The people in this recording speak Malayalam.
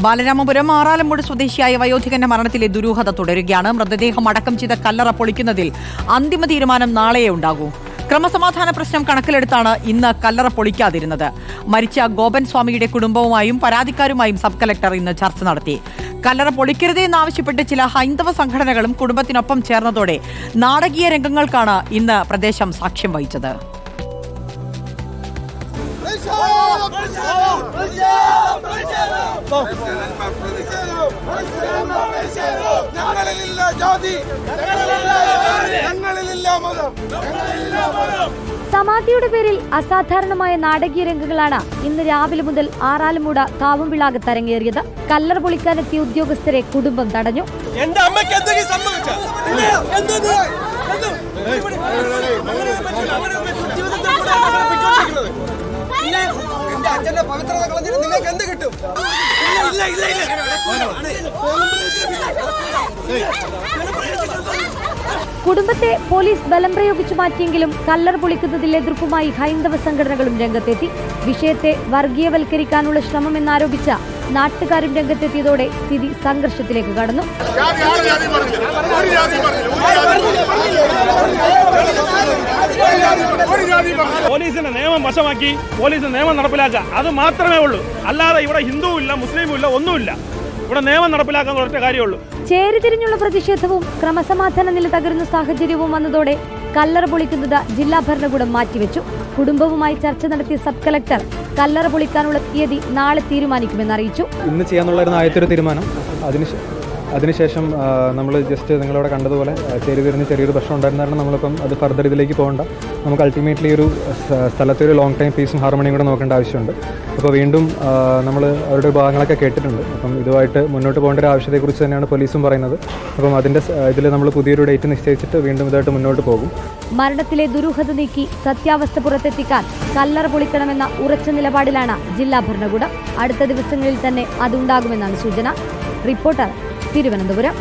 ബാലരാമപുരം ആറാലമ്പുഴ സ്വദേശിയായ വയോധികന്റെ മരണത്തിലെ ദുരൂഹത തുടരുകയാണ്. മൃതദേഹം അടക്കം ചെയ്ത കല്ലറ പൊളിക്കുന്നതിൽ അന്തിമ തീരുമാനം നാളെയേ ഉണ്ടാകൂ. ക്രമസമാധാന പ്രശ്നം കണക്കിലെടുത്താണ് ഇന്ന് കല്ലറ പൊളിക്കാതിരുന്നത്. മരിച്ച ഗോപൻ സ്വാമിയുടെ കുടുംബവുമായും പരാതിക്കാരുമായും സബ് കളക്ടർ ഇന്ന് ചർച്ച നടത്തി. കല്ലറ പൊളിക്കരുതേ എന്നാവശ്യപ്പെട്ട് ചില ഹൈന്ദവ സംഘടനകളും കുടുംബത്തിനൊപ്പം ചേർന്നതോടെ നാടകീയ രംഗങ്ങൾക്കാണ് ഇന്ന് പ്രദേശം സാക്ഷ്യം വഹിച്ചത്. സമാധിയുടെ പേരിൽ അസാധാരണമായ നാടകീയ രംഗങ്ങളാണ് ഇന്ന് രാവിലെ മുതൽ ആറാലുമൂട കാവുംവിളാകത്ത് അരങ്ങേറിയത്. കല്ലറ പൊളിക്കാനെത്തിയ ഉദ്യോഗസ്ഥരെ കുടുംബം തടഞ്ഞു. എന്റെ അമ്മയ്ക്ക് എന്തെങ്കിലും സംഭവിച്ചോ? എന്റെ അച്ഛന്റെ പവിത്രത കളഞ്ഞിട്ട് നിങ്ങൾക്ക് എന്ത് കിട്ടും? കുടുംബത്തെ പോലീസ് ബലം പ്രയോഗിച്ചു മാറ്റിയെങ്കിലും കല്ലറ പൊളിക്കുന്നതിൽ എതിർപ്പുമായി ഹൈന്ദവ സംഘടനകളും രംഗത്തെത്തി. വിഷയത്തെ വർഗീയവൽക്കരിക്കാനുള്ള ശ്രമമെന്നാരോപിച്ച നാട്ടുകാരും രംഗത്തെത്തിയതോടെ സ്ഥിതി സംഘർഷത്തിലേക്ക് കടന്നു. പോലീസിന്റെ നിയമം വശമാക്കി പോലീസിന്റെ നിയമം നടപ്പിലാക്കുക, അത് മാത്രമേ ഉള്ളൂ. അല്ലാതെ ഇവിടെ ഹിന്ദുവും ഇല്ല, മുസ്ലിമും ഇല്ല, ഒന്നുമില്ല. ഇവിടെ നിയമം നടപ്പിലാക്കാൻ ഒറ്റ കാര്യമുള്ളൂ. ചേരിതിരിഞ്ഞുള്ള പ്രതിഷേധവും ക്രമസമാധാന നില തകരുന്ന സാഹചര്യവും വന്നതോടെ കല്ലറ പൊളിക്കുന്നത് ജില്ലാ ഭരണകൂടം മാറ്റിവെച്ചു. കുടുംബവുമായി ചർച്ച നടത്തിയ സബ് കളക്ടർ കല്ലറ പൊളിക്കാനുള്ള തീയതി നാളെ തീരുമാനിക്കുമെന്ന് അറിയിച്ചു. ഇന്ന് ചെയ്യാന്നുള്ളൊരു ആദ്യത്തെ തിരുമാനം. അതിനുശേഷം നമ്മൾ ജസ്റ്റ് നിങ്ങളവിടെ കണ്ടതുപോലെ ചേരിതിരിഞ്ഞ് ചെറിയൊരു പ്രശ്നം ഉണ്ടായിരുന്നാലും നമ്മളിപ്പം അത് ഫർദർ ഇതിലേക്ക് പോകണ്ട. നമുക്ക് അൾട്ടിമേറ്റ്ലി ഒരു സ്ഥലത്തെ ഒരു ലോങ് ടൈം പീസും ഹാർമണിയും കൂടെ നോക്കേണ്ട ആവശ്യമുണ്ട്. അപ്പോൾ വീണ്ടും നമ്മൾ അവരുടെ ഭാഗങ്ങളൊക്കെ കേട്ടിട്ടുണ്ട്. അപ്പം ഇതുമായിട്ട് മുന്നോട്ട് പോകേണ്ട ഒരു ആവശ്യത്തെക്കുറിച്ച് തന്നെയാണ് പോലീസും പറയുന്നത്. അപ്പം അതിൻ്റെ ഇതിൽ നമ്മൾ പുതിയൊരു ഡേറ്റ് നിശ്ചയിച്ചിട്ട് വീണ്ടും ഇതായിട്ട് മുന്നോട്ട് പോകും. മരണത്തിലെ ദുരൂഹത നീക്കി സത്യാവസ്ഥ പുറത്തെത്തിക്കാൻ കല്ലറ പൊളിക്കണമെന്ന ഉറച്ച നിലപാടിലാണ് ജില്ലാ ഭരണകൂടം. അടുത്ത ദിവസങ്ങളിൽ തന്നെ അതുണ്ടാകുമെന്നാണ് സൂചന. റിപ്പോർട്ടർ, തിരുവനന്തപുരം.